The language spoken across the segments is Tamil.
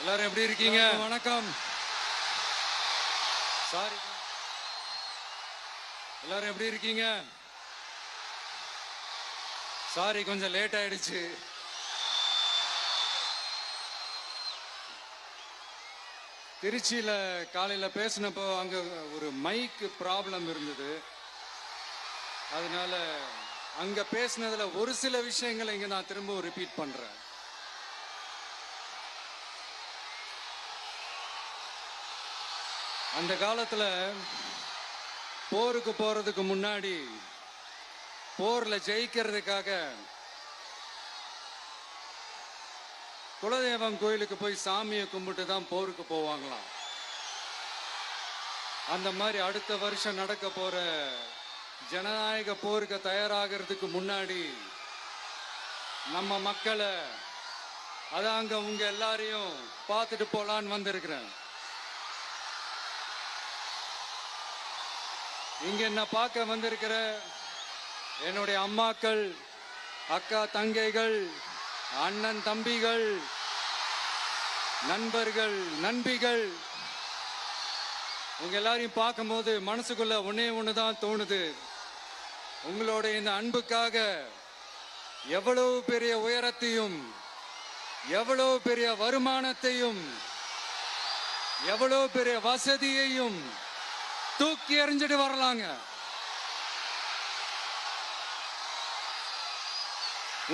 எல்லாரும் எப்படி இருக்கீங்க? வணக்கம். சாரி, எல்லாரும் எப்படி இருக்கீங்க? சாரி, கொஞ்சம் லேட் ஆயிடுச்சு. திருச்சியில காலையில பேசினப்போ அங்க ஒரு மைக் ப்ராப்ளம் இருந்தது. அதனால அங்க பேசினதுல ஒரு சில விஷயங்களை இங்க நான் திரும்ப ரிப்பீட் பண்றேன். அந்த காலத்துல போருக்கு போறதுக்கு முன்னாடி போர்ல ஜெயிக்கிறதுக்காக குலதெய்வம் கோயிலுக்கு போய் சாமியை கும்பிட்டு தான் போருக்கு போவாங்களாம். அந்த மாதிரி அடுத்த வருஷம் நடக்க போற ஜனநாயக போருக்கு தயாராகிறதுக்கு முன்னாடி நம்ம மக்களை அதாங்க உங்க எல்லாரையும் பார்த்துட்டு போலான்னு வந்திருக்கிறேன். இங்க என்ன பார்க்க வந்திருக்கிற என்னுடைய அம்மாக்கள், அக்கா தங்கைகள், அண்ணன் தம்பிகள், நண்பர்கள், நண்பிகள், உங்க எல்லாரையும் பார்க்கும்போது மனசுக்குள்ள ஒன்னே ஒண்ணுதான் தோணுது. உங்களோட இந்த அன்புக்காக எவ்வளவு பெரிய உயரத்தையும், எவ்வளவு பெரிய வருமானத்தையும், எவ்வளவு பெரிய வசதியையும் தூக்கி எறிஞ்சிட்டு வரலாங்க.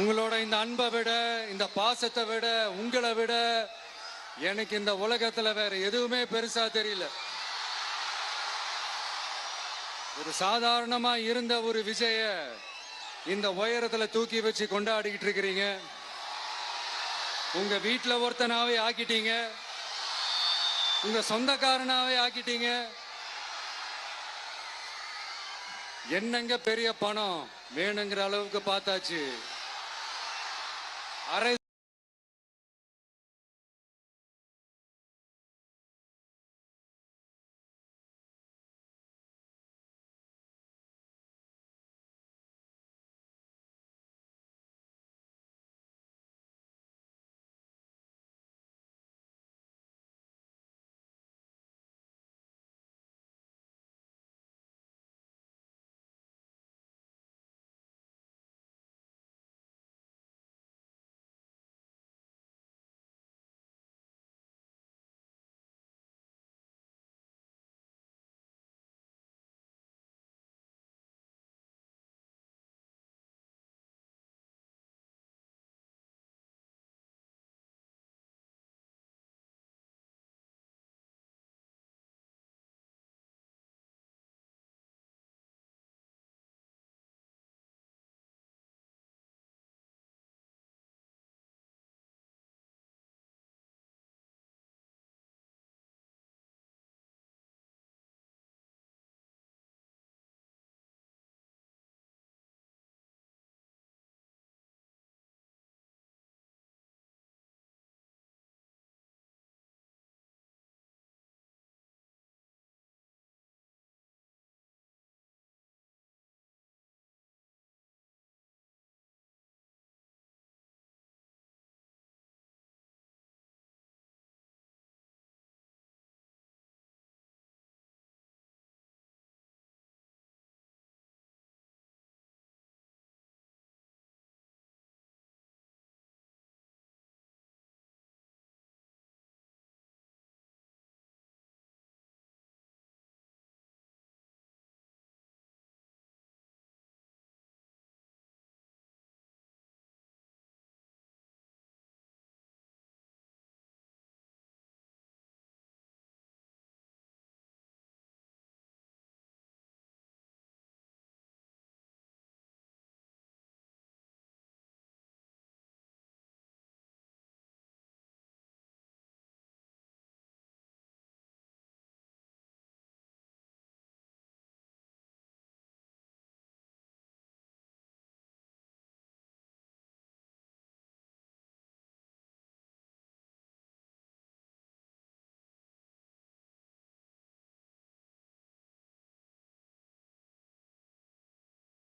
உங்களோட இந்த அன்பை விட, இந்த பாசத்தை விட, உங்களை விட எனக்கு இந்த உலகத்துல வேற எதுவுமே பெருசா தெரியல. ஒரு சாதாரணமா இருந்த ஒரு விஜய இந்த உயரத்துல தூக்கி வச்சு கொண்டாடிக்கிட்டு இருக்கிறீங்க. உங்க வீட்டுல ஒருத்தனாவே ஆக்கிட்டீங்க, உங்க சொந்தக்காரனாவே ஆக்கிட்டீங்க. என்னங்க பெரிய பணம் வேணுங்கிற அளவுக்கு பார்த்தாச்சு. அரை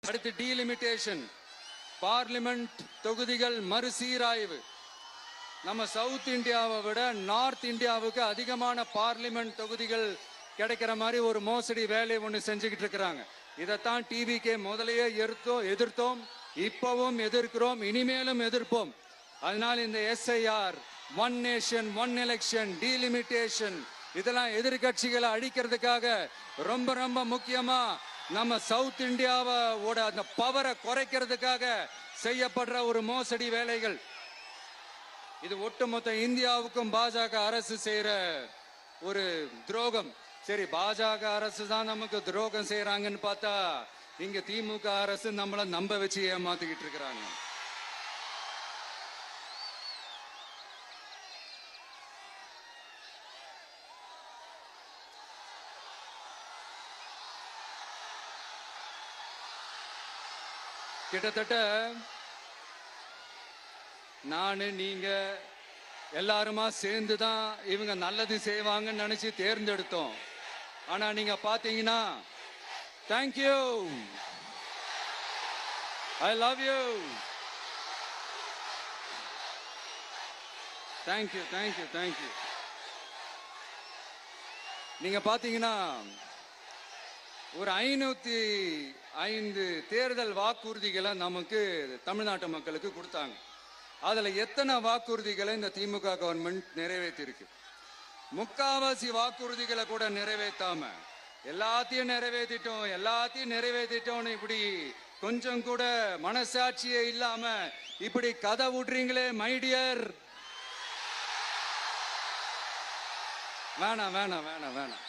அடுத்து டீலிமிட்டேஷன், பார்லிமெண்ட் தொகுதிகள் மறுசீராய்வு, நம்ம சவுத் இந்தியாவை விட நார்த் இந்தியாவுக்கு அதிகமான பார்லிமெண்ட் தொகுதிகள் கிடைக்கிற மாதிரி ஒரு மோசடி வேலையை ஒன்று செஞ்சுக்கிட்டு இருக்கிறாங்க. இதைத்தான் டிவிகே முதலையே எதிர்த்தோம், இப்பவும் எதிர்க்கிறோம், இனிமேலும் எதிர்ப்போம். அதனால இந்த SIR, one nation one election, delimitation இதெல்லாம் எதிர்கட்சிகளை அழிக்கிறதுக்காக ரொம்ப ரொம்ப முக்கியமா நம்ம சவுத் இந்தியாவோட அந்த பவரை குறைக்கிறதுக்காக செய்யப்படுற ஒரு மோசடி வேலைகள். இது ஒட்டுமொத்த இந்தியாவுக்கும் பாஜக அரசு செய்யற ஒரு துரோகம். சரி, பாஜக அரசு தான் நமக்கு துரோகம் செய்யறாங்கன்னு பார்த்தா இங்க திமுக அரசு நம்மள நம்ப வச்சு ஏமாத்திக்கிட்டு இருக்கிறாங்க. கிட்டத்தட்ட நானு நீங்க எல்லாருமா சேர்ந்து தான் இவங்க நல்லது செய்வாங்கன்னு நினைச்சு தேர்ந்தெடுத்தோம். ஆனா நீங்க பாத்தீங்கன்னா, thank you, I love you, thank you thank you thank you. நீங்க பாத்தீங்கன்னா ஒரு 505 தேர்தல் வாக்குறுதிகளை நமக்கு தமிழ்நாட்டு மக்களுக்கு கொடுத்தாங்க. அதுல எத்தனை வாக்குறுதிகளை இந்த திமுக கவர்மெண்ட் நிறைவேற்றிருக்கு? முக்காவாசி வாக்குறுதிகளை கூட நிறைவேற்றாம எல்லாத்தையும் நிறைவேற்றிட்டோம் இப்படி கொஞ்சம் கூட மனசாட்சியே இல்லாம இப்படி கதை விடுறீங்களே மைடியர். வேணாம் வேணாம் வேணாம் வேணாம்.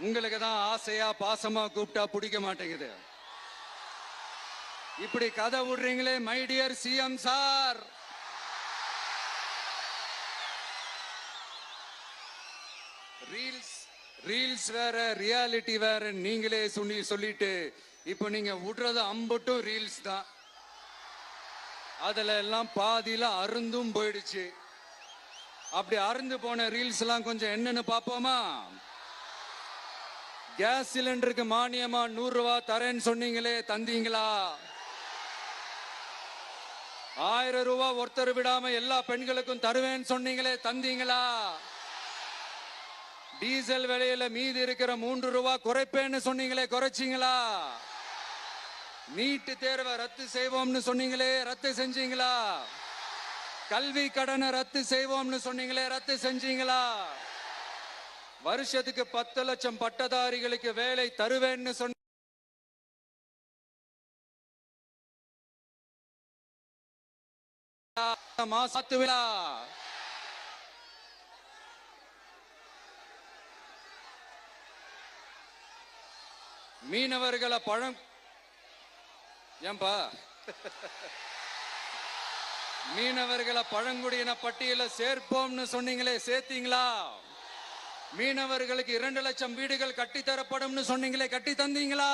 உங்களுக்கு தான் ஆசையா பாசமா கூப்பிட்டா பிடிக்க மாட்டேங்குது. இப்படி கதை விடுறீங்களே my dear CM sir. Reels வேற, ரியாலிட்டி வேற நீங்களே சொல்லிட்டு இப்ப நீங்க விடுறது அம்பட்டும் ரீல்ஸ் தான். அதுல எல்லாம் பாதியில அருந்தும் போயிடுச்சு. அப்படி அருந்து போன ரீல்ஸ் எல்லாம் கொஞ்சம் என்னன்னு பாப்போமா? கேஸ் சிலிண்டருக்கு மானியமா 100 ரூபாய் தரேன்னு சொன்னீங்களே, தந்தீங்களா? 1000 ரூபாய் ஒருத்தர் விடாம எல்லா பெண்களுக்கும் தருவேன்னு சொன்னீங்களே, தந்தீங்களா? டீசல் விலையில மீதி இருக்கிற 3 ரூபாய் குறைப்பேன்னு சொன்னீங்களே, குறைச்சிங்களா? நீட்டு தேர்வை ரத்து செய்வோம்னு சொன்னீங்களே, ரத்து செஞ்சீங்களா? கல்வி கடனை ரத்து செய்வோம்னு சொன்னீங்களே, ரத்து செஞ்சீங்களா? வருஷத்துக்கு 10 லட்சம் பட்டதாரிகளுக்கு வேலை தருவேன்னு சொன்ன மீனவர்களை மீனவர்களை பழங்குடியின பட்டியல சேர்ப்போம்னு சொன்னீங்களே, சேர்த்தீங்களா? மீனவர்களுக்கு 2 லட்சம் வீடுகள் கட்டித்தரப்படும் சொன்னீங்களே, கட்டி தந்தீங்களா?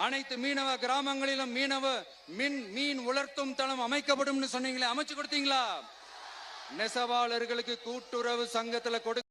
அனைத்து மீனவ கிராமங்களிலும் மீன் உலர்த்தும் தளம் அமைக்கப்படும் சொன்னீங்களே, அமைச்சு கொடுத்தீங்களா? நெசவாளர்களுக்கு கூட்டுறவு சங்கத்துல கொடுக்க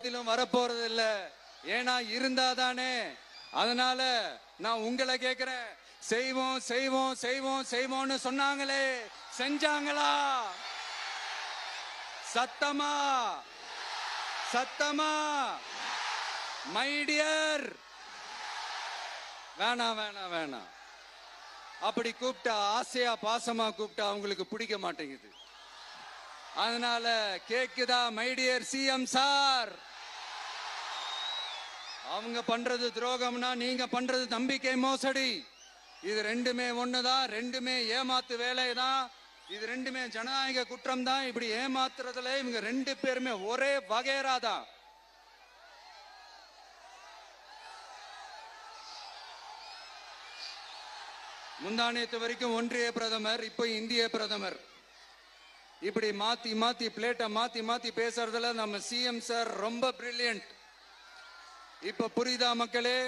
வரப்போறது இல்ல. ஏன்னா இருந்தாதானே. அதனால நான் உங்களை கேட்கிறேன், செய்வோம் செய்வோம் செய்வோம் செய்வோம்னு சொன்னாங்களே, செஞ்சாங்களா? சத்தமா சத்தமா? மை டியர், வேணாம் வேணாம் வேணாம். அப்படி கூப்பிட்டா, ஆசையா பாசமா கூப்பிட்டா அவங்களுக்கு பிடிக்க மாட்டேங்குது. அதனால கேக்குதா மை டியர் சிஎம் சார்? அவங்க பண்றது துரோகம்னா நீங்க பண்றது நம்பிக்கை மோசடி. இது ரெண்டுமே ஒண்ணுதான், ரெண்டுமே ஏமாத்து வேலைதான், இது ரெண்டுமே ஜனநாயக குற்றம் தான். இப்படி ஏமாத்துறதுல இவங்க ரெண்டு பேருமே ஒரே வகைரா தான். முந்தானியத்து வரைக்கும் ஒன்றிய பிரதமர், இப்ப இந்திய பிரதமர். இப்படி மாத்தி மாத்தி பிளேட்டை மாத்தி மாத்தி பேசுறதுல நம்ம சிஎம் சார் ரொம்ப பிரில்லியன்ட். இப்ப புரியுதா மக்களே?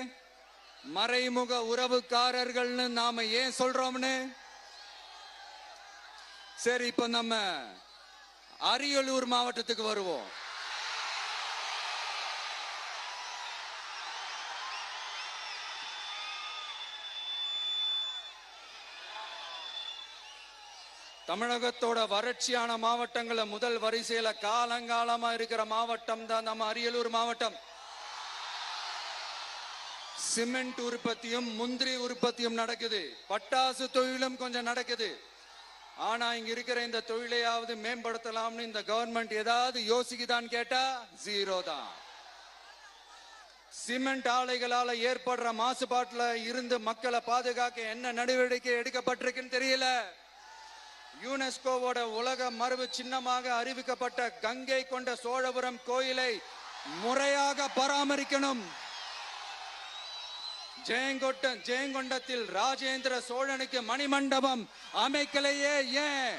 மறைமுக உறவுக்காரர்கள்னு நாம ஏன் சொல்றோம்னு? சரி, இப்ப நம்ம அரியலூர் மாவட்டத்துக்கு வருவோம். தமிழகத்தோட வறட்சியான மாவட்டங்கள முதல் வரிசையில காலங்காலமா இருக்கிற மாவட்டம் தான் நம்ம அரியலூர் மாவட்டம். சிமெண்ட் உற்பத்தியும் முந்திரி உற்பத்தியும் நடக்குது, பட்டாசு தொழிலும் கொஞ்சம் நடக்குது. ஆனா இங்க இருக்கிற இந்த தொழிலையாவது மேம்படுத்தலாம்னு இந்த கவர்மெண்ட் ஏதாவது யோசிக்குதான்னு கேட்டா ஜீரோ தான். சிமெண்ட் ஆலைகளால ஏற்படுற மாசுபாட்டுல இருந்து மக்களை பாதுகாக்க என்ன நடவடிக்கை எடுக்கப்பட்டிருக்குன்னு தெரியல. யுனெஸ்கோவோட உலக மரபு சின்னமாக அறிவிக்கப்பட்ட கங்கை கொண்ட சோழபுரம் கோயிலை முறையாக பராமரிக்கணும். ஜெயங்கொண்டத்தில் ராஜேந்திர சோழனுக்கு மணிமண்டபம் அமைக்கலையே ஏன்?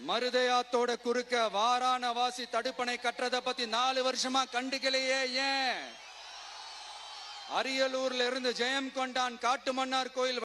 மருதையாத்தோட குறுக்க வாராணவாசி தடுப்பணை கட்டுறதை பத்தி 4 வருஷமா கண்டுக்கலையே ஏன்? அரியலூர்ல இருந்து ஜெயம் கொண்டான் காட்டுமன்னார் கோயில்